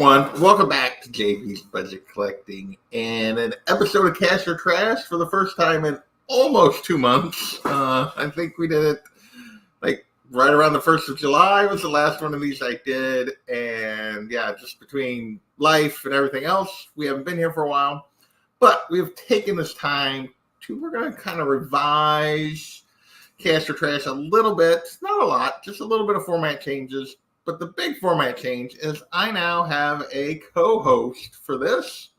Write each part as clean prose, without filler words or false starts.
everyone. Welcome back to JB's Budget Collecting and an episode of Cash or Trash for the first time in almost 2 months. I think we did it like right around the 1st of July was the last one of these I did. And yeah, just between life and everything else, we haven't been here for a while. But we have taken this time we're going to kind of revise Cash or Trash a little bit. Not a lot, just a little bit of format changes. But the big format change is I now have a co-host for this.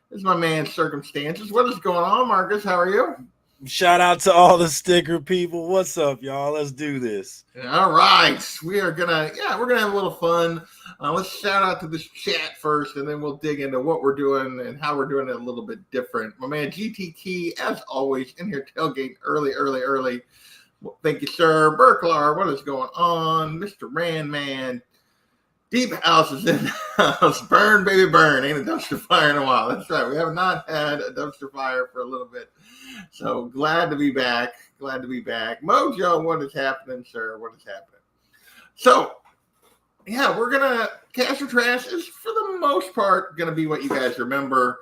This is my man, Circumstances. What is going on, Marcus? How are you? Shout out to all the sticker people. What's up, y'all? Let's do this. All right. We're gonna have a little fun. Let's shout out to this chat first, and then we'll dig into what we're doing and how we're doing it a little bit different. My man, GTT, as always, in here tailgating early. Well, thank you, sir. Burklar, what is going on? Mr. Randman. Deep House is in the house. Burn, baby, burn. Ain't a dumpster fire in a while. That's right. We have not had a dumpster fire for a little bit. So glad to be back. Mojo, what is happening, sir? What is happening? So, yeah, we're going to, Cash or Trash is, for the most part, going to be what you guys remember.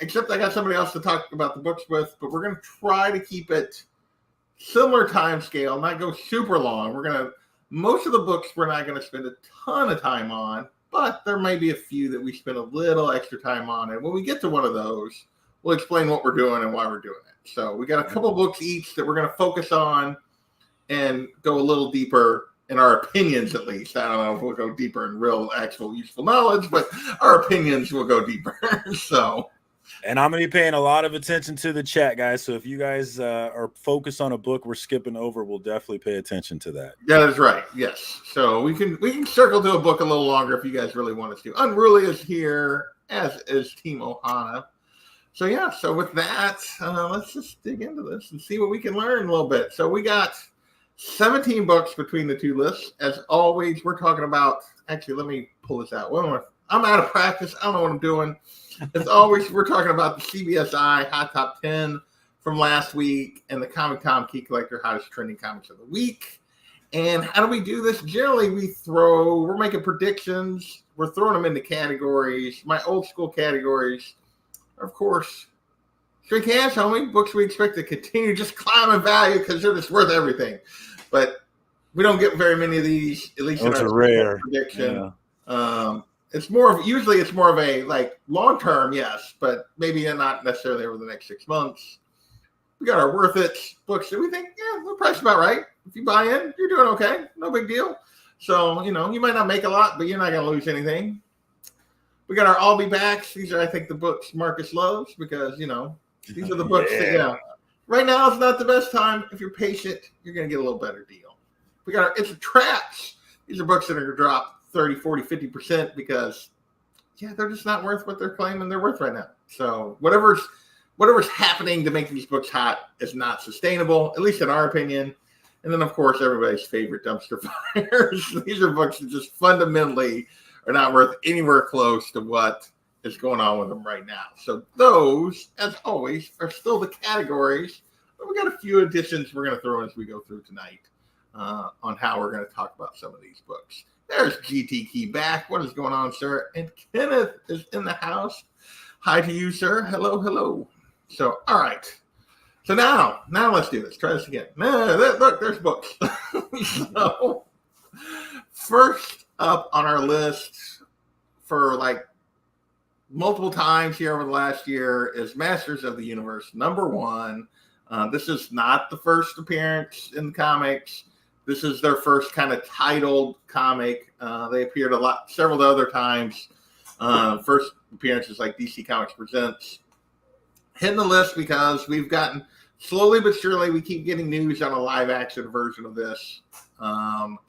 Except I got somebody else to talk about the books with, but we're going to try to keep it similar time scale, not go super long. Most of the books we're not going to spend a ton of time on, but there may be a few that we spend a little extra time on. And when we get to one of those, we'll explain what we're doing and why we're doing it. So we got a couple books each that we're going to focus on and go a little deeper in our opinions, at least. I don't know if we'll go deeper in real, actual, useful knowledge, but our opinions will go deeper. And I'm going to be paying a lot of attention to the chat, guys. So if you guys are focused on a book we're skipping over, we'll definitely pay attention to that. That is right. Yes. So we can circle to a book a little longer if you guys really want us to. Unruly is here, as is Team Ohana. So yeah. So with that, let's just dig into this and see what we can learn a little bit. So we got 17 books between the two lists. As always, we're talking about. Actually, let me pull this out. I'm out of practice. I don't know what I'm doing. As always, we're talking about the CBSI Hot Top 10 from last week and the Comic Tom Key Collector Hottest Trending Comics of the Week. And how do we do this? Generally, we're making predictions. We're throwing them into categories. My old school categories are, of course, straight cash, homie. Books we expect to continue just climb in value because they're just worth everything. But we don't get very many of these, at least in our rare prediction. Yeah. It's more of a like long term, yes, but maybe not necessarily over the next 6 months. We got our worth it books that we think, yeah, the price is about right. If you buy in, you're doing okay, no big deal. So you might not make a lot, but you're not going to lose anything. We got our I'll Be Backs. These are, I think, the books Marcus loves because these are the books that right now is not the best time. If you're patient, you're going to get a little better deal. We got our It's a Traps. These are books that are going to drop 30, 40, 50% because, they're just not worth what they're claiming they're worth right now. So whatever's happening to make these books hot is not sustainable, at least in our opinion. And then, of course, everybody's favorite dumpster fires. These are books that just fundamentally are not worth anywhere close to what is going on with them right now. So those, as always, are still the categories. But we got a few additions we're going to throw in as we go through tonight on how we're going to talk about some of these books. There's GT Key back. What is going on, sir? And Kenneth is in the house. Hi to you, sir. Hello. So, all right. So now let's do this. Try this again. Look, there's books. So, first up on our list for like multiple times here over the last year is Masters of the Universe #1. This is not the first appearance in the comics. This is their first kind of titled comic. They appeared several other times. First appearances like DC Comics Presents. Hitting the list because we've gotten, slowly but surely, we keep getting news on a live action version of this.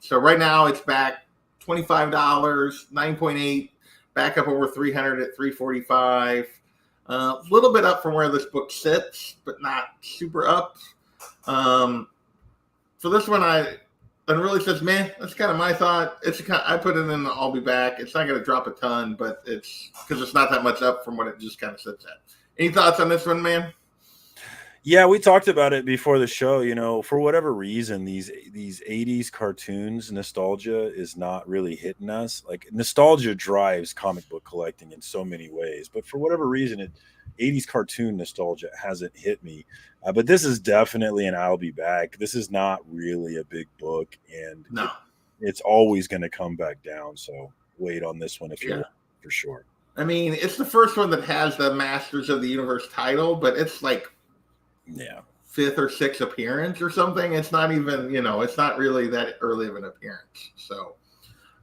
So right now it's back $25, 9.8, back up over 300 at 345. A little bit up from where this book sits, but not super up. For this one, Unruly says, man, that's kind of my thought. I put it in the I'll Be Back. It's not going to drop a ton, but it's because it's not that much up from what it just kind of sits at. Any thoughts on this one, man? Yeah, we talked about it before the show. For whatever reason, these '80s cartoons nostalgia is not really hitting us. Like nostalgia drives comic book collecting in so many ways, but for whatever reason, '80s cartoon nostalgia hasn't hit me. But this is definitely an I'll be back. This is not really a big book, and No. it's always going to come back down. So wait on this one if you want, for sure. I mean, it's the first one that has the Masters of the Universe title, but it's like fifth or sixth appearance or something. It's not even, it's not really that early of an appearance. So,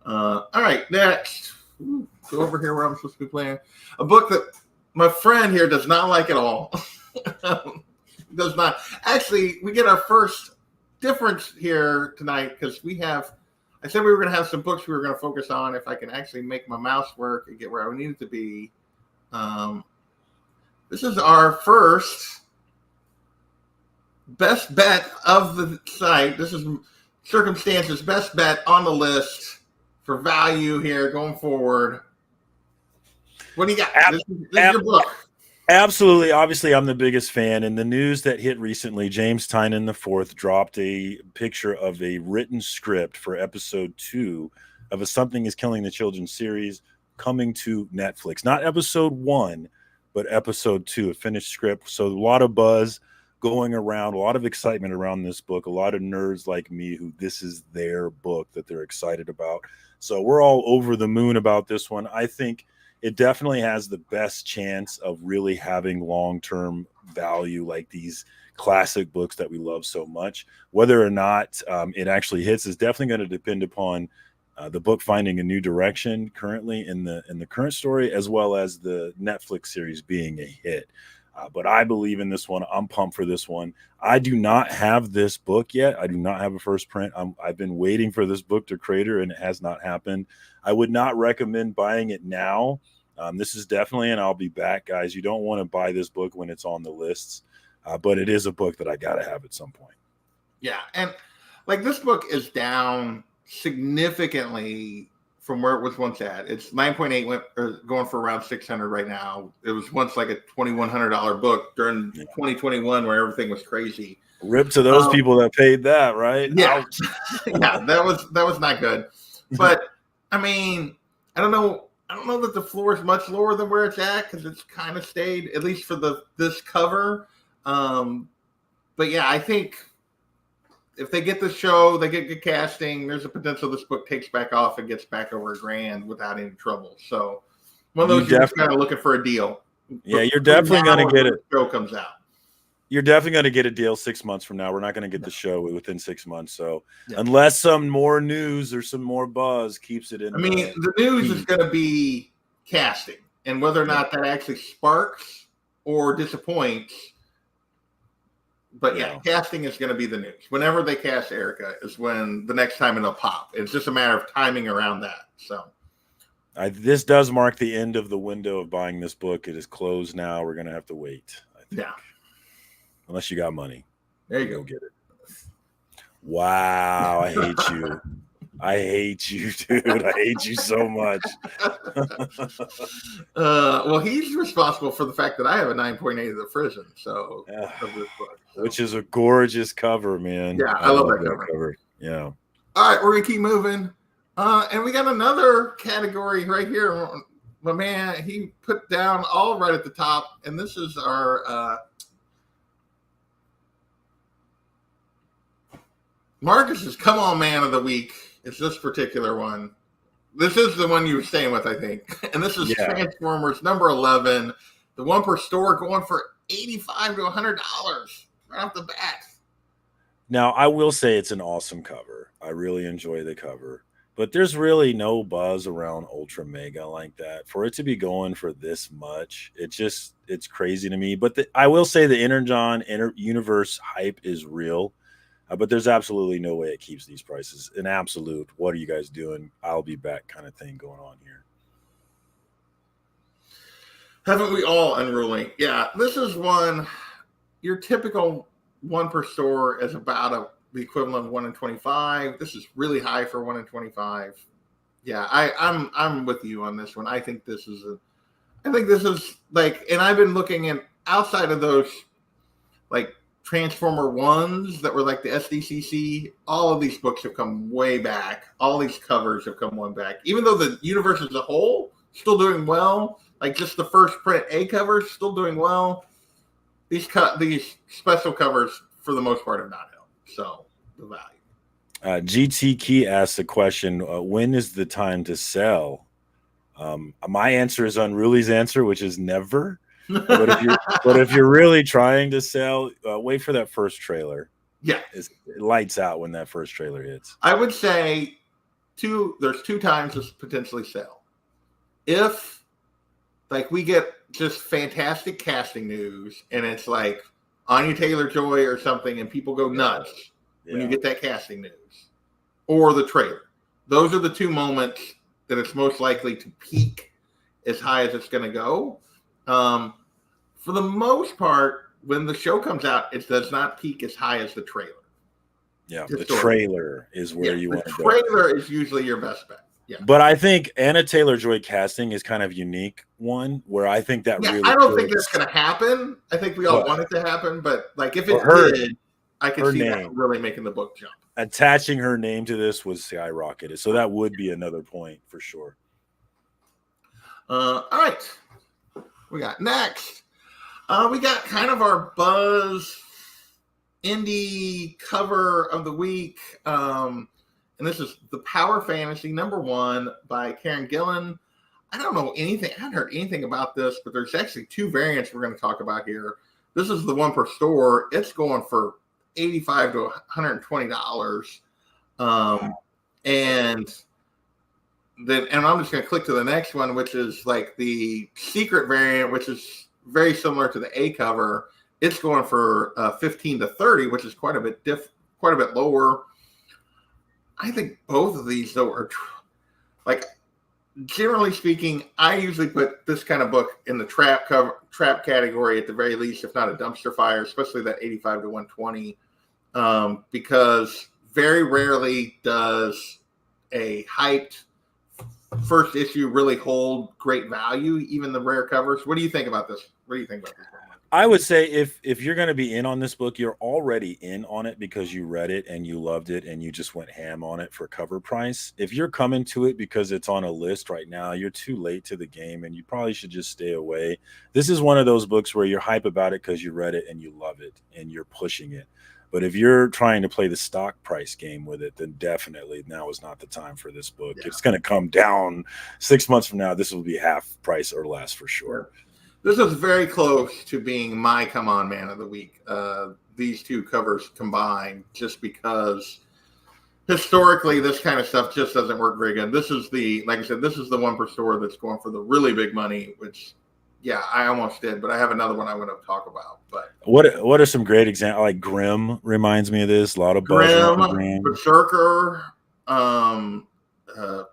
all right, next. Go over here where I'm supposed to be playing. A book that my friend here does not like at all. Does not. Actually, we get our first difference here tonight because I said we were going to have some books we were going to focus on if I can actually make my mouse work and get where I need it to be. This is our first best bet of the site. This is Circumstances best bet on the list for value here going forward. What do you got? This is your book. Absolutely. Obviously, I'm the biggest fan. And the news that hit recently, James Tynion IV dropped a picture of a written script for episode 2 of a Something is Killing the Children series coming to Netflix. Not episode 1, but episode 2, a finished script. So a lot of buzz going around, a lot of excitement around this book, a lot of nerds like me who this is their book that they're excited about. So we're all over the moon about this one. I think it definitely has the best chance of really having long-term value, like these classic books that we love so much. Whether or not it actually hits is definitely going to depend upon the book finding a new direction currently in the current story, as well as the Netflix series being a hit. But I believe in this one. I'm pumped for this one. I do not have this book yet. I do not have a first print. I've been waiting for this book to crater, and it has not happened. I would not recommend buying it now. This is definitely an I'll be back, guys. You don't want to buy this book when it's on the lists, but it is a book that I got to have at some point. Yeah, and like this book is down significantly from where it was once at. It's 9.8, going for around 600 right now. It was once like a $2,100 book during 2021 where everything was crazy. Rip to those people that paid that, right? Yeah, yeah, that was not good. But I mean, I don't know that the floor is much lower than where it's at because it's kind of stayed, at least for this cover. But yeah, I think if they get the show, they get good casting, there's a potential this book takes back off and gets back over $1,000 without any trouble. So one of those you're just kind of looking for a deal. Yeah, you're definitely going to get it. The show comes out. You're definitely going to get a deal 6 months from now. We're not going to get the show within 6 months. So unless some more news or some more buzz keeps it in. I mean, the news is going to be casting and whether or not that actually sparks or disappoints. But casting is going to be the news. Whenever they cast Erica is when the next time it'll pop. It's just a matter of timing around that. So this does mark the end of the window of buying this book. It is closed now. We're going to have to wait, I think. Yeah. Unless you got money. There you go. Get it. Wow. I hate you. I hate you, dude. I hate you so much. Well, he's responsible for the fact that I have a 9.8 of the prison. So, of this book, which is a gorgeous cover, man. Yeah, I love that cover. Yeah. All right, we're gonna keep moving, and we got another category right here. My man, he put down all right at the top, and this is our Marcus's Come On Man of the Week. It's this particular one. This is the one you were staying with, I think. And this is Transformers number 11. The one per store going for $85 to $100 right off the bat. Now, I will say it's an awesome cover. I really enjoy the cover. But there's really no buzz around Ultra Mega like that. For it to be going for this much, it's crazy to me. But I will say the Energon universe hype is real. But there's absolutely no way it keeps these prices. An absolute, what are you guys doing? I'll be back kind of thing going on here. Haven't we all, Unruly? Yeah, this is one, your typical one per store is about the equivalent of 1 in 25. This is really high for 1 in 25. Yeah, I'm with you on this one. I think this is like, and I've been looking at outside of those, like, Transformer ones that were like the SDCC, all of these books have come way back. All these covers have come one back. Even though the universe as a whole still doing well, like just the first print A covers still doing well. These special covers for the most part have not helped. So the value. GT Key asks a question: when is the time to sell? My answer is Unruly's answer, which is never. But if you're really trying to sell, wait for that first trailer. Yeah, it lights out when that first trailer hits. I would say there's two times to potentially sell. If like we get just fantastic casting news and it's like Anya Taylor-Joy or something and people go nuts when you get that casting news or the trailer. Those are the two moments that it's most likely to peak as high as it's going to go. For the most part, when the show comes out, it does not peak as high as the trailer. Yeah, the trailer is where you want to go. The trailer is usually your best bet. Yeah, but I think Anna Taylor-Joy casting is kind of unique one where I think that really. I don't think that's going to happen. I think we all want it to happen, but like if it did, I could see that really making the book jump. Attaching her name to this was skyrocketed, so that would be another point for sure. All right, we got next. We got kind of our Buzz indie cover of the week. And this is The Power Fantasy #1 by Karen Gillan. I don't know anything. I haven't heard anything about this, but there's actually two variants we're going to talk about here. This is the one per store. It's going for $85 to $120. And I'm just going to click to the next one, which is like the secret variant, which is very similar to the A cover. It's going for $15 to $30, which is quite a bit lower. I think both of these though are like, generally speaking, I usually put this kind of book in the trap category at the very least, if not a dumpster fire, especially that $85 to $120, because very rarely does a hyped first issue really hold great value, even the rare covers. What do you think about this? What do you think about this? I would say if you're going to be in on this book, you're already in on it because you read it and you loved it and you just went ham on it for cover price. If you're coming to it because it's on a list right now, you're too late to the game and you probably should just stay away. This is one of those books where you're hype about it because you read it and you love it and you're pushing it. But if you're trying to play the stock price game with it, then definitely now is not the time for this book. Yeah. It's going to come down 6 months from now. This will be half price or less for sure. This is very close to being my Come On Man of the Week. These two covers combined, just because historically this kind of stuff just doesn't work very good. This is like I said, this is the one per store that's going for the really big money, which, yeah, I almost did, but I have another one I want to talk about. But what are some great examples? Like Grimm reminds me of this. A lot of Grimm, Berserker.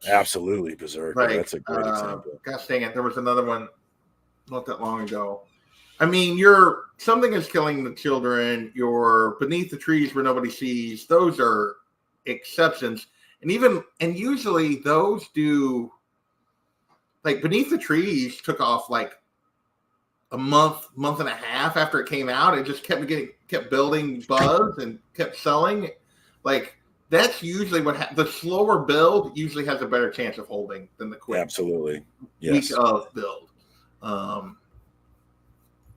Absolutely, Berserker. Like, that's a great example. Gosh dang it, there was another one not that long ago. I mean, Something is Killing the Children, you're Beneath the Trees Where Nobody Sees. Those are exceptions. And usually those do, like Beneath the Trees took off like a month and a half after it came out. It just kept building buzz and kept selling. Like that's usually the slower build usually has a better chance of holding than the quick. Absolutely. Yes. Week of build.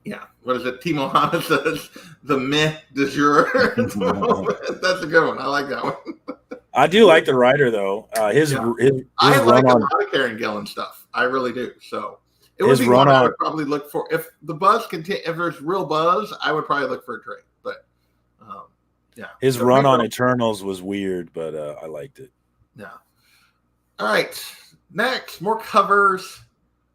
Yeah. What is it? Timo Hanna says the myth du jour. That's a good one. I like that one. I do like the writer though. I like a lot of Karen Gillan stuff. I really do. So it would be one I would probably look for if the buzz if there's real buzz. I would probably look for a trade. But yeah, his run on Eternals was weird, but I liked it. Yeah. All right. Next, more covers.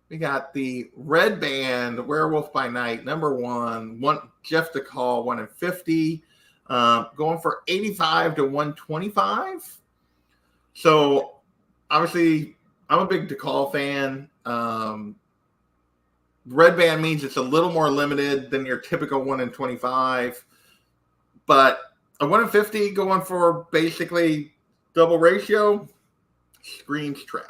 We got the Red Band Werewolf by Night #1. Jeff DeCall 1 in 50, going for $85 to $125. So obviously, I'm a big DeCall fan. Red Band means it's a little more limited than your typical 1 in 25, but a 1 in 50 going for basically double ratio screams trap.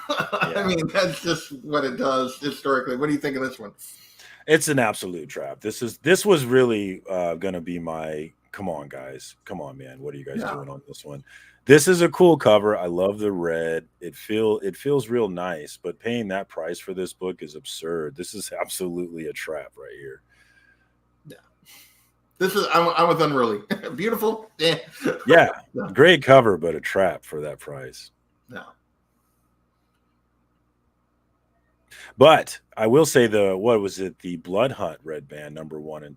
Yeah. I mean, that's just what it does historically. What do you think of this one? It's an absolute trap. This was really gonna be my come on, guys. Come on, man. What are you guys Yeah. doing on this one? This is a cool cover. I love the red. It feels real nice, but paying that price for this book is absurd. This is absolutely a trap right here. Yeah. This is I'm with Unruly. Beautiful. Yeah. Yeah. Great cover, but a trap for that price. No. But I will say what was it? The Blood Hunt Red Band number 1 and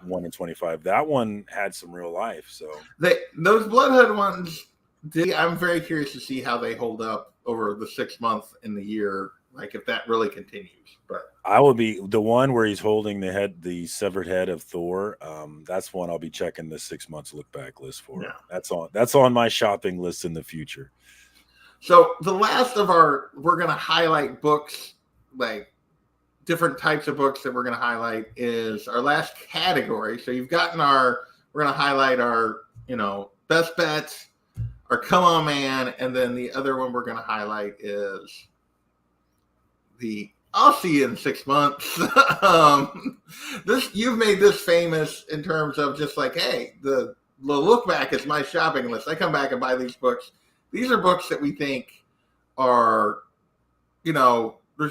1 in 25. That one had some real life. So those Bloodhood ones, I'm very curious to see how they hold up over the 6 months in the year. Like if that really continues. But I will be the one where he's holding the severed head of Thor. That's one I'll be checking the 6 months look back list for. Yeah. That's on my shopping list in the future. So the last of we're going to highlight books, like different types of books that we're going to highlight is our last category. So you've gotten we're going to highlight our, best bets, our come on man. And then the other one we're going to highlight is I'll see you in 6 months. You've made this famous in terms of just like, hey, the look back is my shopping list. I come back and buy these books. These are books that we think are, there's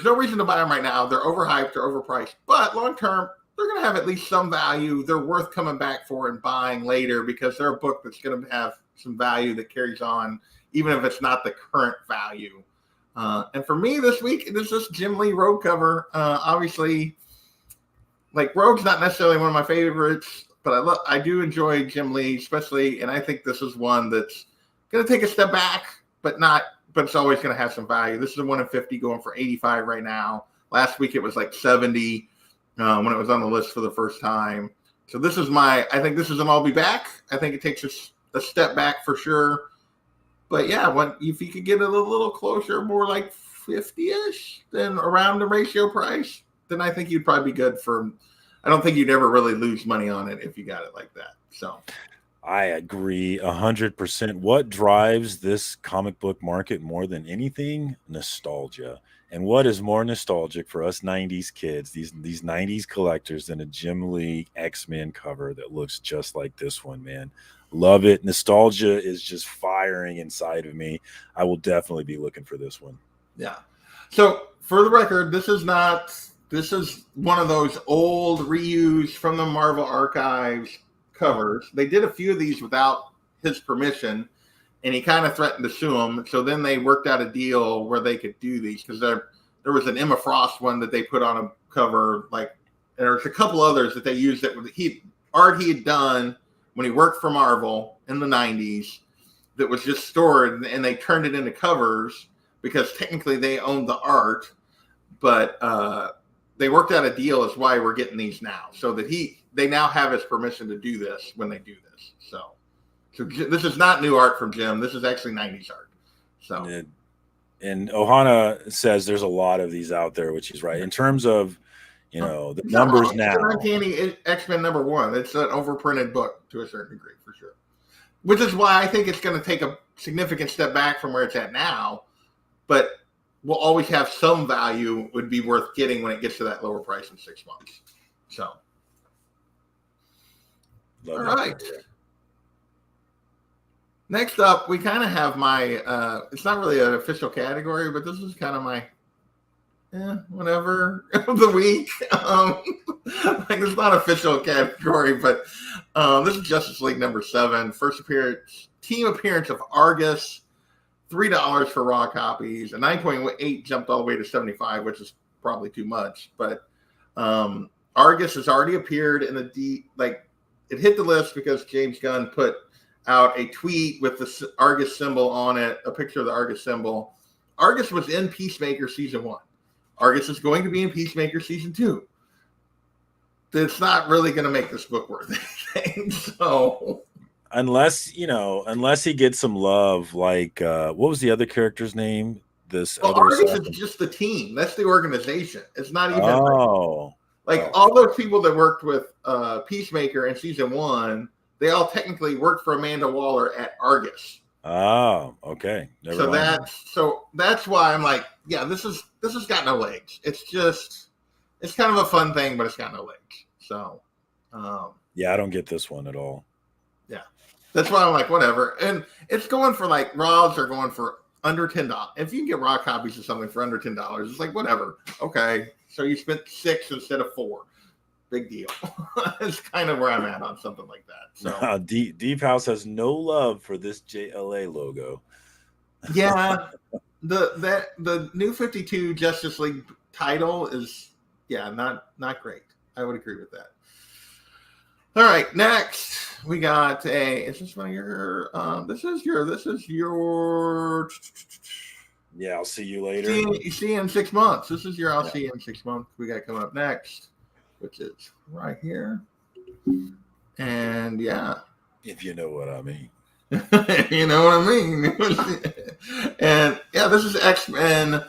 no reason to buy them right now. They're overhyped, they're overpriced, but long term, they're going to have at least some value. They're worth coming back for and buying later because they're a book that's going to have some value that carries on, even if it's not the current value. And for me this week, it is this Jim Lee Rogue cover. Obviously, like Rogue's not necessarily one of my favorites, but I do enjoy Jim Lee, especially, and I think this is one that's going to take a step back, but it's always going to have some value. This is a 1 in 50 going for 85 right now. Last week it was like 70 when it was on the list for the first time. So I think this is an I'll be back. I think it takes a step back for sure. But yeah, if you could get it a little closer, more like 50-ish, then around the ratio price, then I think you'd probably be good I don't think you'd ever really lose money on it if you got it like that. So I agree 100%. What drives this comic book market more than anything? Nostalgia. And what is more nostalgic for us 90s kids, these 90s collectors, than a Jim Lee X-Men cover that looks just like this one, man? Love it. Nostalgia is just firing inside of me. I will definitely be looking for this one. Yeah. So for the record, this is one of those old reused from the Marvel Archives covers. They did a few of these without his permission, and he kind of threatened to sue him. So then they worked out a deal where they could do these because there was an Emma Frost one that they put on a cover, and there's a couple others that they used that art he had done when he worked for Marvel in the 90s that was just stored, and they turned it into covers because technically they owned the art, but they worked out a deal as why we're getting these now, so that they now have his permission to do this when they do this. So this is not new art from Jim. This is actually 90s art. So, and Ohana says there's a lot of these out there, which is right. In terms of, the numbers now. It's Uncanny X-Men #1. It's an overprinted book to a certain degree, for sure. Which is why I think it's going to take a significant step back from where it's at now, but will always have some value, would be worth getting when it gets to that lower price in 6 months. So. All right. Next up, we kind of have it's not really an official category, but this is kind of my whatever of the week. It's not official category, but this is Justice League #7. First team appearance of Argus, $3 for raw copies. A 9.8 jumped all the way to 75, which is probably too much. But Argus has already appeared in it hit the list because James Gunn put out a tweet with the Argus symbol on it, a picture of the Argus symbol. Argus was in Peacemaker Season 1. Argus is going to be in Peacemaker Season 2. It's not really going to make this book worth anything. So, unless he gets some love, like what was the other character's name? Argus is just the team. That's the organization. It's not even all those people that worked with Peacemaker in Season 1. They all technically worked for Amanda Waller at Argus. Oh, okay. That's why I'm like, yeah, this has got no legs. It's it's kind of a fun thing, but it's got no legs. So, yeah, I don't get this one at all. Yeah, that's why I'm like, whatever. And it's going for like raws are going for under $10. If you can get raw copies of something for under $10, it's like whatever. Okay, so you spent 6 instead of 4. Big deal. It's kind of where I'm at on something like that. So Deep House has no love for this JLA logo. yeah, the new 52 Justice League title is not great. I would agree with that. All right, next we got is this one of your this is your yeah, I'll see you later. See you in 6 months. This is your I'll see you in 6 months. We got coming up next, which is right here. And yeah. If you know what I mean. You know what I mean. And yeah, this is X-Men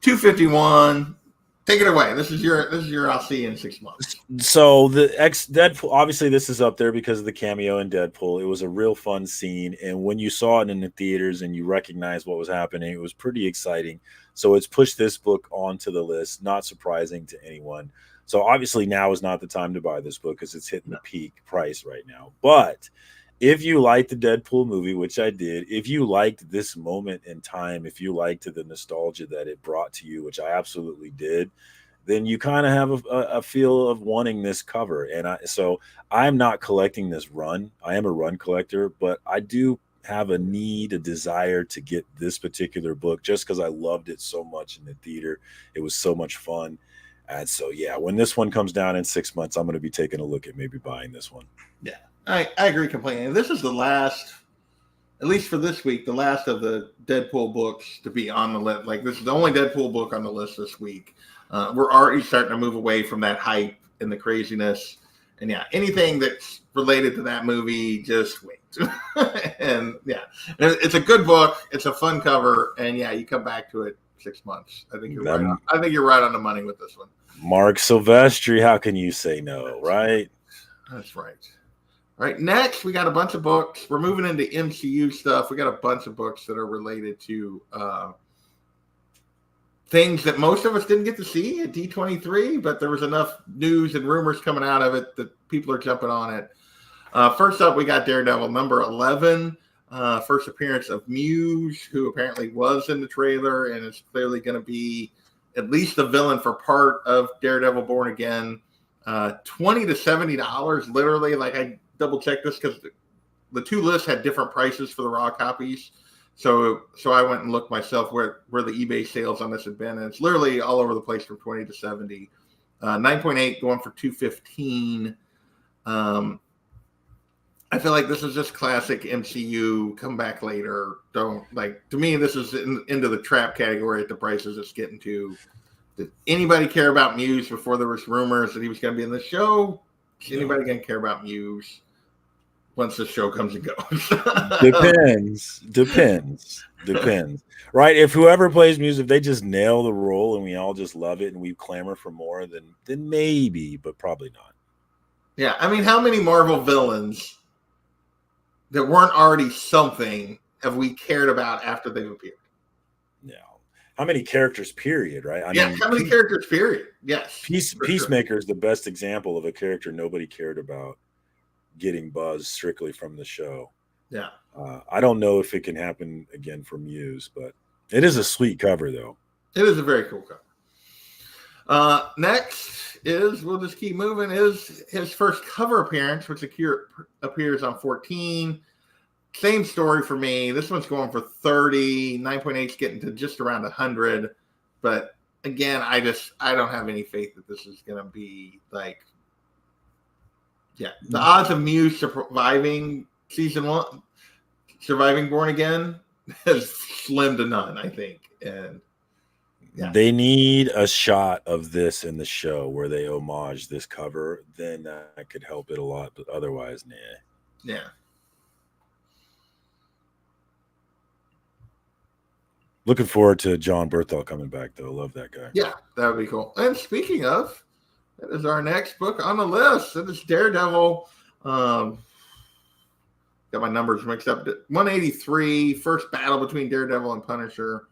251. Take it away. This is your I'll see you in 6 months. So the Deadpool, obviously this is up there because of the cameo in Deadpool. It was a real fun scene, and when you saw it in the theaters and you recognized what was happening, it was pretty exciting. So it's pushed this book onto the list, not surprising to anyone. So obviously now is not the time to buy this book because it's hitting the peak price right now. But if you liked the Deadpool movie, which I did, if you liked this moment in time, if you liked the nostalgia that it brought to you, which I absolutely did, then you kind of have a feel of wanting this cover. And so I'm not collecting this run. I am a run collector, but I do have a desire to get this particular book just because I loved it so much in the theater. It was so much fun. And so, yeah, when this one comes down in 6 months, I'm going to be taking a look at maybe buying this one. Yeah. I agree completely. This is the last, at least for this week, the last of the Deadpool books to be on the list. Like, this is the only Deadpool book on the list this week. We're already starting to move away from that hype and the craziness. And yeah, anything that's related to that movie, just wait. And yeah, it's a good book. It's a fun cover. And yeah, you come back to it 6 months. I think you're right. I think you're right on the money with this one. Mark Silvestri, how can you say no, right? That's right. All right, next we got a bunch of books. We're moving into MCU stuff. We got a bunch of books that are related to things that most of us didn't get to see at D23, but there was enough news and rumors coming out of it that people are jumping on it. First up, we got Daredevil number 11, first appearance of Muse, who apparently was in the trailer and is clearly going to be at least the villain for part of Daredevil Born Again. $20 to $70, literally. Like, I double checked this because the two lists had different prices for the raw copies. So I went and looked myself where the eBay sales on this had been, and it's literally all over the place from 20 to 70. 9.8 going for 215. I feel like this is just classic MCU. Come back later. Don't like. To me, this is into the trap category at the prices it's getting to. Did anybody care about Muse before there was rumors that he was going to be in the show? Is anybody going to care about Muse once the show comes and goes? Depends. Right? If whoever plays Muse, if they just nail the role and we all just love it and we clamor for more, then maybe, but probably not. Yeah, I mean, how many Marvel villains that weren't already something have we cared about after they've appeared? No. How many characters, period, right? I mean, how many characters, period? Yes. Peacemaker is the best example of a character nobody cared about getting buzz strictly from the show. Yeah. I don't know if it can happen again for Muse, but it is a sweet cover, though. It is a very cool cover. Next we'll just keep moving, is his first cover appearance, which appears on 14. Same story for me. This one's going for 30. 9.8 is getting to just around 100. But again, I don't have any faith that this is going to be like, the odds of Muse surviving season 1, surviving Born Again, is slim to none, I think. And they need a shot of this in the show where they homage this cover. Then that could help it a lot. But otherwise, nah. Yeah. Looking forward to John Berthel coming back, though. Love that guy. Yeah, that would be cool. And speaking of, that is our next book on the list. It is Daredevil. Got my numbers mixed up. 183, first battle between Daredevil and Punisher.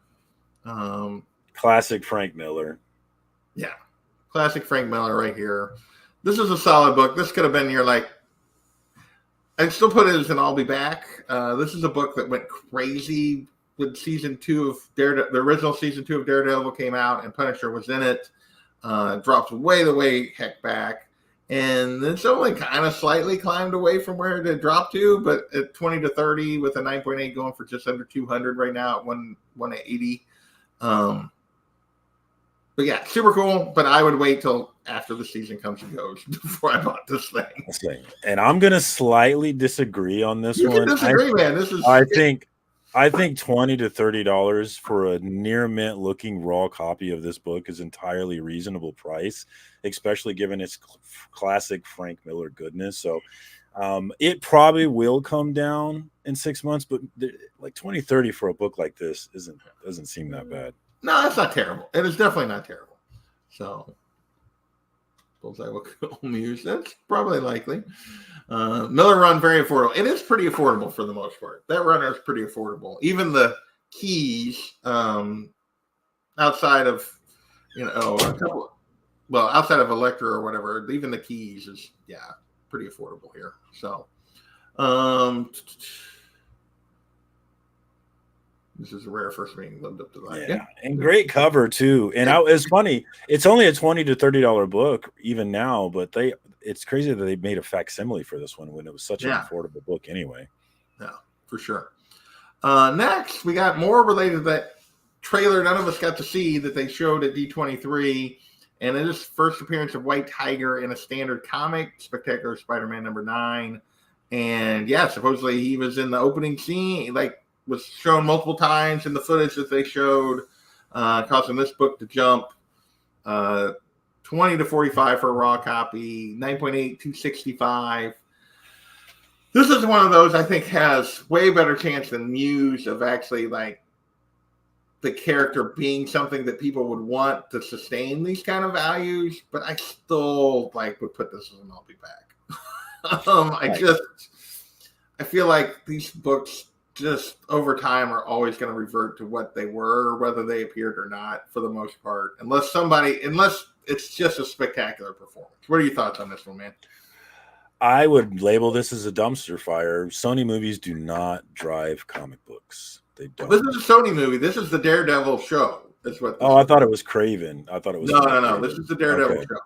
Classic Frank Miller. Yeah, Classic Frank Miller right here. This is a solid book. This could have been your like. I'd still put it as an I'll be back. This is a book that went crazy when season 2 of Daredevil, the original season 2 of Daredevil came out, and Punisher was in it. Dropped way heck back, and it's only kind of slightly climbed away from where it had dropped to, but at 20 to 30 with a 9.8 going for just under 200 right now at 180. But yeah, super cool. But I would wait till after the season comes and goes before I bought this thing. And I'm gonna slightly disagree on this one. Disagree, man. This is. I think $20 to $30 for a near mint looking raw copy of this book is entirely reasonable price, especially given its classic Frank Miller goodness. So it probably will come down in 6 months, but like 20, 30 for a book like this doesn't seem that bad. No, that's not terrible. It is definitely not terrible. So, Bullseye will muse. That's probably likely. Miller run, very affordable. It is pretty affordable for the most part. That runner is pretty affordable. Even the keys, outside of, outside of Electra or whatever, even the keys is, pretty affordable here. So, this is a rare first meeting lived up to that. Yeah, and great cover too. And it's funny, it's only a $20 to $30 book even now, but it's crazy that they made a facsimile for this one when it was such an affordable book anyway. Yeah, for sure. Next, we got more related to that trailer none of us got to see that they showed at D23, and it is first appearance of White Tiger in a standard comic, Spectacular Spider-Man #9. And supposedly he was in the opening scene, was shown multiple times in the footage that they showed, causing this book to jump 20 to 45 for a raw copy, 9.8, 265. This is one of those I think has way better chance than Muse of actually the character being something that people would want to sustain these kind of values, but I still would put this as an I'll be back. I feel like these books just over time are always going to revert to what they were, whether they appeared or not, for the most part, unless it's just a spectacular performance. What are your thoughts on this one, man? I would label this as a dumpster fire. Sony movies do not drive comic books. They don't. This is a Sony movie. This is the Daredevil show. That's what. I thought it was Kraven. I thought it was. No. This is the Daredevil show.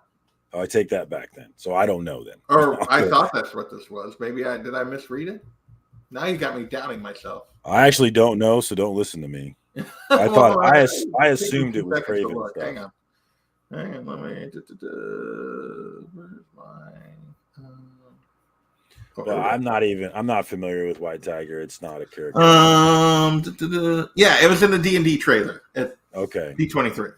Oh, I take that back then. So I don't know then. Or I thought that's what this was. Maybe did I misread it? Now you got me doubting myself. I actually don't know, so don't listen to me. I thought I assumed it was Kraven. Hang on, let me. Where's my? I'm not familiar with White Tiger. It's not a character. It was in the D&D trailer at D23.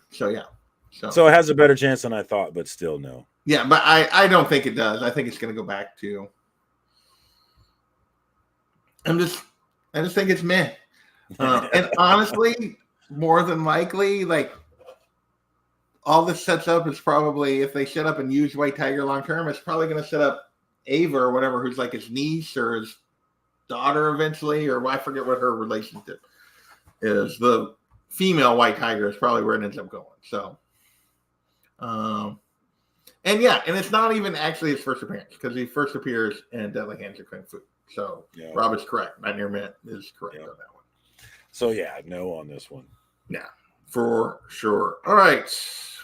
So it has a better chance than I thought, but still no. Yeah, but I don't think it does. I think it's going to go back to. I just think it's meh. And honestly, more than likely, all this sets up is probably, if they set up and use White Tiger long term, it's probably going to set up Ava or whatever, who's his niece or his daughter eventually, or I forget what her relationship is. The female White Tiger is probably where it ends up going. So, and it's not even actually his first appearance, because he first appears in Deadly Hands of Kung Fu. So Rob is correct. My near mint is correct on that one. So no on this one. Yeah, for sure. All right.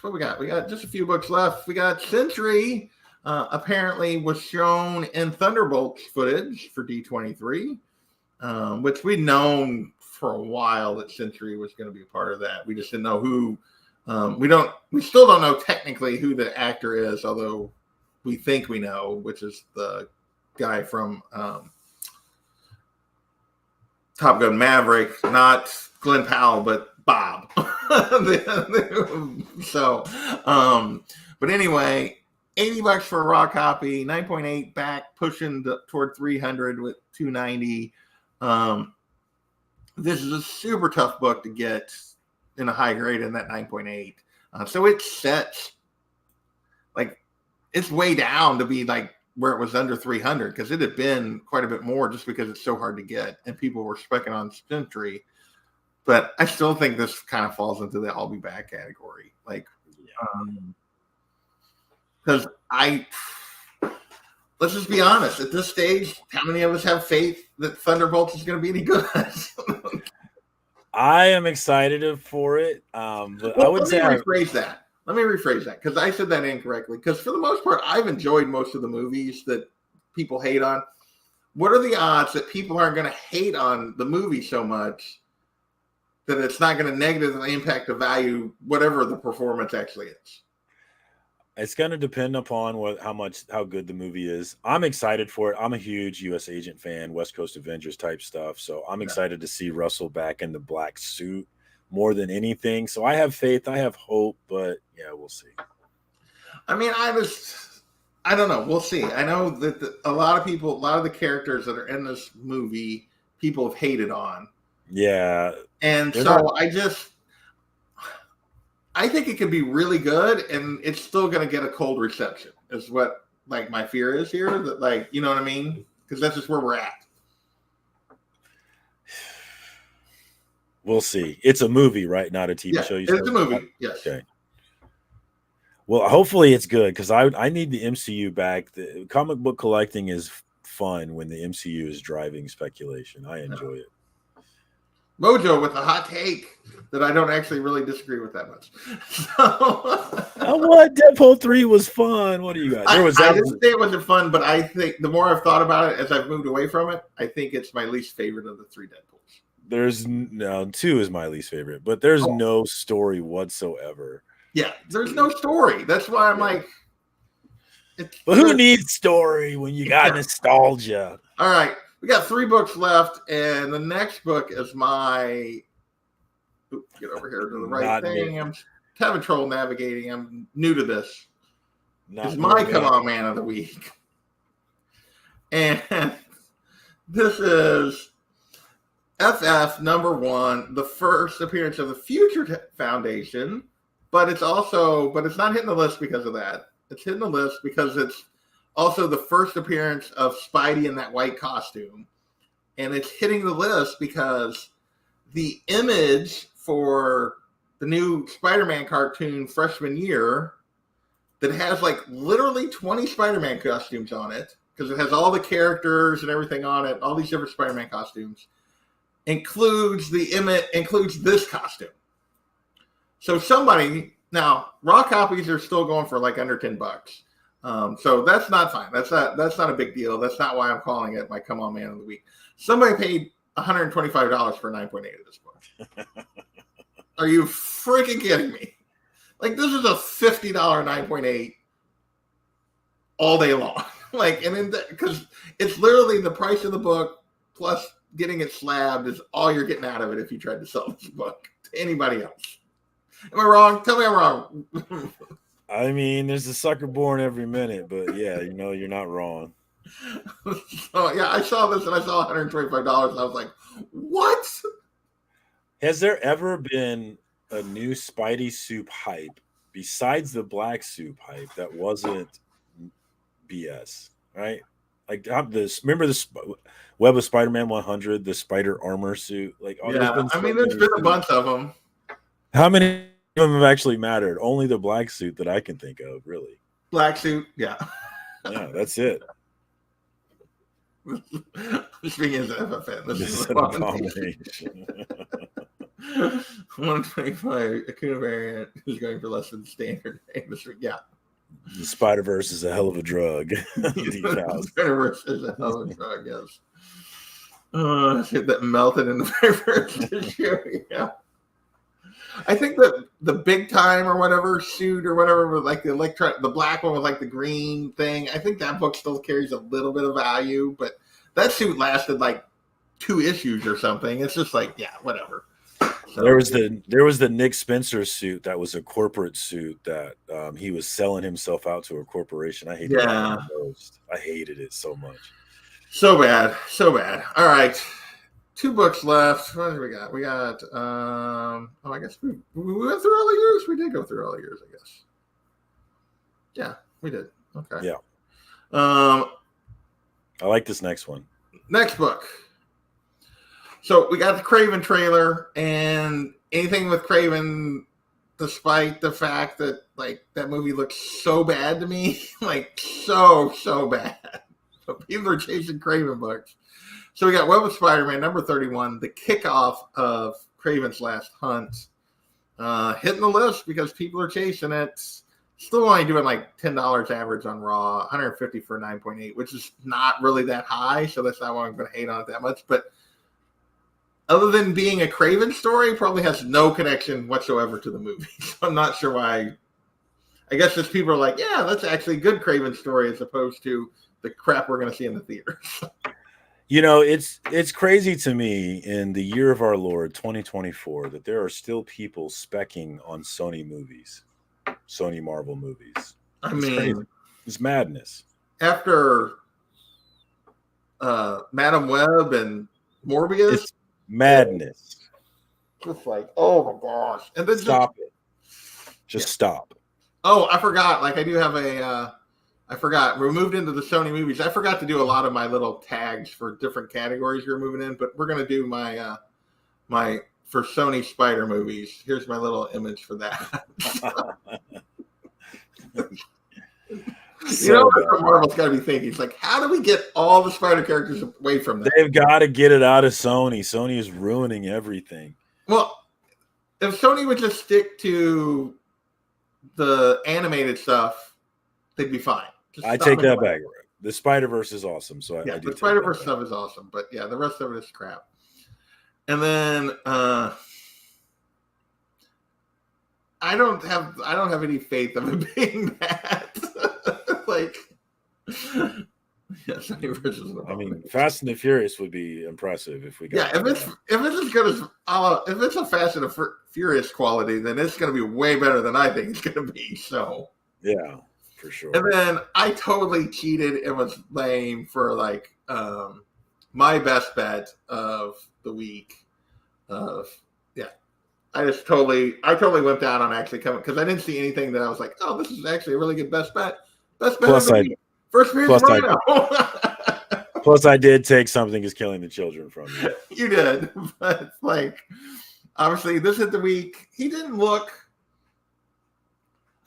What we got? We got just a few books left. We got Sentry. Apparently was shown in Thunderbolts footage for D23, which we'd known for a while that Sentry was going to be a part of that. We just didn't know who. We still don't know technically who the actor is, although we think we know, which is the guy from Top Gun Maverick, not Glenn Powell, but Bob. But anyway, $80 for a raw copy, 9.8 back, pushing toward 300 with 290. This is a super tough book to get in a high grade in that 9.8. So it sets it's way down to be where it was under 300, because it had been quite a bit more just because it's so hard to get and people were specking on Sentry. But I still think this kind of falls into the I'll be back category. Because let's just be honest. At this stage, how many of us have faith that Thunderbolts is going to be any good? I am excited for it, but I would say rephrase that. Let me rephrase that because I said that incorrectly. Because for the most part, I've enjoyed most of the movies that people hate on. What are the odds that people aren't going to hate on the movie so much that it's not going to negatively impact the value, whatever the performance actually is? It's going to depend upon how good the movie is. I'm excited for it. I'm a huge U.S. Agent fan, West Coast Avengers type stuff. So I'm excited to see Russell back in the black suit more than anything. So I have faith. I have hope. But, yeah, we'll see. I mean, I don't know. We'll see. I know that a lot of the characters that are in this movie, people have hated on. Yeah. And so I think it could be really good, and it's still going to get a cold reception. Is what my fear is here. That you know what I mean? Because that's just where we're at. We'll see. It's a movie, right? Not a TV show. It's a movie. Yes. Okay. Well, hopefully it's good because I need the MCU back. The comic book collecting is fun when the MCU is driving speculation. I enjoy it. Mojo with a hot take that I don't actually really disagree with that much. What? Deadpool 3 was fun. What do you got? I didn't say it wasn't fun, but I think the more I've thought about it as I've moved away from it, I think it's my least favorite of the 3 Deadpools. 2 is my least favorite, but there's no story whatsoever. Yeah, there's no story. That's why I'm like... But who needs story when you got nostalgia? All right. We got 3 books left, and the next book is my... get over here to the right thing. I'm having trouble navigating. I'm new to this. It's my Come On Man of the Week. And this is FF #1, the first appearance of the Future Foundation, but it's not hitting the list because of that. It's hitting the list because it's also the first appearance of Spidey in that white costume. And it's hitting the list because the image for the new Spider-Man cartoon freshman year that has literally 20 Spider-Man costumes on it, because it has all the characters and everything on it, all these different Spider-Man costumes, includes this costume. So now raw copies are still going for under $10. So that's not fine. That's not a big deal. That's not why I'm calling it my Come On Man of the Week. Somebody paid $125 for 9.8 of this book. Are you freaking kidding me? This is a $50 9.8 all day long. Because it's literally the price of the book plus getting it slabbed is all you're getting out of it if you tried to sell this book to anybody else. Am I wrong? Tell me I'm wrong. I mean, there's a sucker born every minute, but yeah, you're not wrong. So yeah, I saw this and I saw $125. And I was like, what? Has there ever been a new Spidey soup hype besides the black soup hype that wasn't BS, right? Remember this Web of Spider-Man 100, the spider armor suit? There's been a bunch of them. How many of them have actually mattered? Only the black suit that I can think of, really. Black suit, yeah. Yeah, that's it. Speaking as an FFN, this is an abomination. 125 Acuna variant is going for less than standard. Yeah. The Spider-Verse is a hell of a drug. The Spider-Verse is a hell of a drug, yes. Shit that melted in the very first issue. Yeah. I think that the big time or whatever suit or whatever with the black one with the green thing, I think that book still carries a little bit of value, but that suit lasted 2 issues or something. It's just whatever. So, there was the Nick Spencer suit that was a corporate suit that he was selling himself out to a corporation. I hated it most. I hated it so much. So bad. All right. 2 books left. What do we got? We got I guess we went through all the years. We did go through all the years, I guess. Yeah, we did. Okay. Yeah. I like this next one. Next book. So we got the Kraven trailer, and anything with Kraven despite the fact that like that movie looks so bad to me, like so bad. So people are chasing Kraven books. So we got Web of Spider-Man number 31, the kickoff of Kraven's Last Hunt, hitting the list because people are chasing it. Still only doing like $10 average on Raw, 150 for 9.8, which is not really that high. So that's not why I'm going to hate on it that much. But other than being a Kraven story, probably has no connection whatsoever to the movie. So I'm not sure why. I guess just people are like, yeah, that's actually a good Kraven story as opposed to the crap we're going to see in the theaters. You know, it's crazy to me in the year of our Lord 2024 that there are still people specking on Sony movies, Sony Marvel movies. I It's mean, crazy. It's madness. after Madam Web and Morbius, It's madness. just like, oh my gosh. And then Stop it. Just stop. Oh, I forgot. Like I do have I forgot. We're moved into the Sony movies. I forgot to do a lot of my little tags for different categories we're moving in, but we're gonna do my my for Sony Spider movies. Here's my little image for that. You know what Marvel's got to be thinking? It's like, how do we get all the Spider characters away from them? They've got to get it out of Sony. Sony is ruining everything. Well, if Sony would just stick to the animated stuff, they'd be fine. I take that back. The Spider-Verse is awesome. So yeah, I do the Spider-Verse stuff is awesome, but yeah, the rest of it is crap. And then I don't have any faith of it being that. Like, yeah, Sony-Verse is I mean, Fast and the Furious would be impressive if we got. Yeah, if it's as good as if it's a Fast and the Furious quality, then it's going to be way better than I think it's going to be. So yeah, for sure. And then I totally cheated and was lame for like my best bet of the week. I totally went down on actually coming because I didn't see anything that I was like, oh, this is actually a really good best bet. Best bet of the week. First appearance Rhino. Plus, I did take Something Is Killing the Children from you. You did, but like, obviously, this is the week. He didn't look.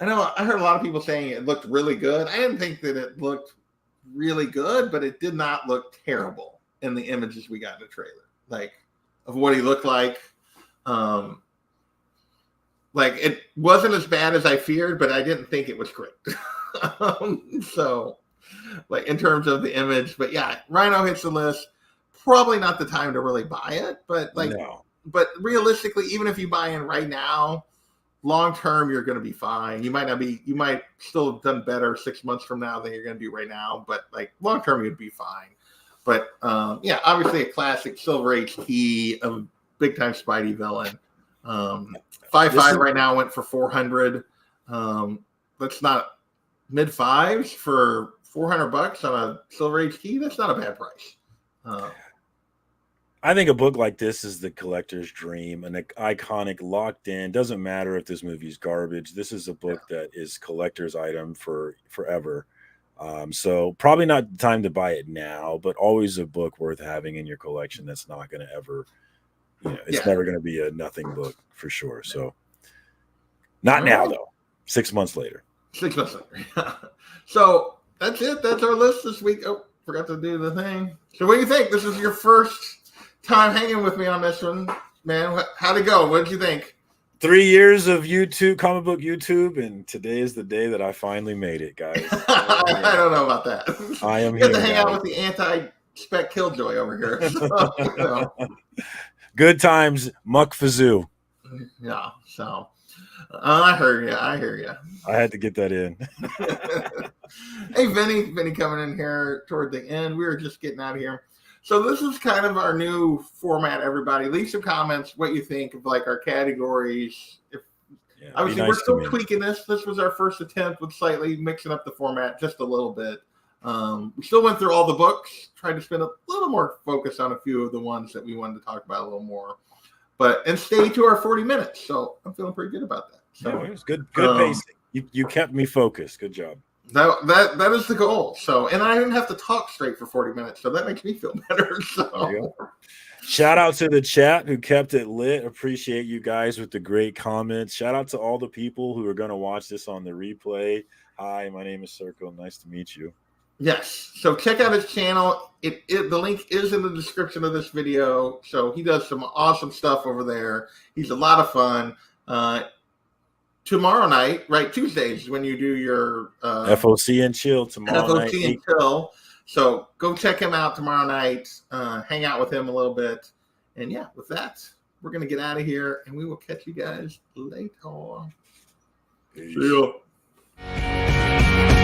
I know I heard a lot of people saying it looked really good. I didn't think that it looked really good, but it did not look terrible in the images we got in the trailer, like of what he looked like. Like it wasn't as bad as I feared, but I didn't think it was great. So, like in terms of the image, but yeah, Rhino hits the list. Probably not the time to really buy it, but like, no. But realistically, even if you buy in right now, long term, you're going to be fine. You might still have done better 6 months from now than you're going to do right now, but like long term, you'd be fine. But yeah, obviously a classic Silver Age key of big time Spidey villain. 5.5 right now went for 400. That's not mid fives for $400 on a Silver Age key. That's not a bad price. I think a book like this is the collector's dream, an iconic, locked in. Doesn't matter if this movie's garbage. This is a book that is collector's item for forever. So probably not the time to buy it now, but always a book worth having in your collection. That's not going to ever, it's never going to be a nothing book for sure. So not now though. 6 months later. 6 months later. So that's it. That's our list this week. Oh, forgot to do the thing. So what do you think? This is your first time hanging with me on this one, man. How'd it go? What did you think? 3 years of YouTube, comic book YouTube, and today is the day that I finally made it, guys. I don't know about that. I am here. You have to hang out with the anti-spec killjoy over here. So, Good times, Muck Fazoo. Yeah, so I heard you. I hear you. I had to get that in. Hey, Vinny coming in here toward the end. We were just getting out of here. So this is kind of our new format, everybody. Leave some comments what you think of like our categories. Obviously, we're still tweaking this. This was our first attempt with slightly mixing up the format just a little bit. We still went through all the books, tried to spend a little more focus on a few of the ones that we wanted to talk about a little more. And stay to our 40 minutes. So I'm feeling pretty good about that. So it was good pacing. You kept me focused. Good job. That is the goal. So, and I didn't have to talk straight for 40 minutes, so that makes me feel better. So, shout out to the chat who kept it lit. Appreciate you guys with the great comments. Shout out to all the people who are going to watch this on the replay. Hi, my name is Circle. Nice to meet you. Yes. So check out his channel. The link is in the description of this video. So he does some awesome stuff over there. He's a lot of fun. Tomorrow night, right? Tuesdays when you do your FOC and chill tomorrow night. FOC and chill. So go check him out tomorrow night. Hang out with him a little bit. And yeah, with that, we're going to get out of here and we will catch you guys later. Peace. See ya.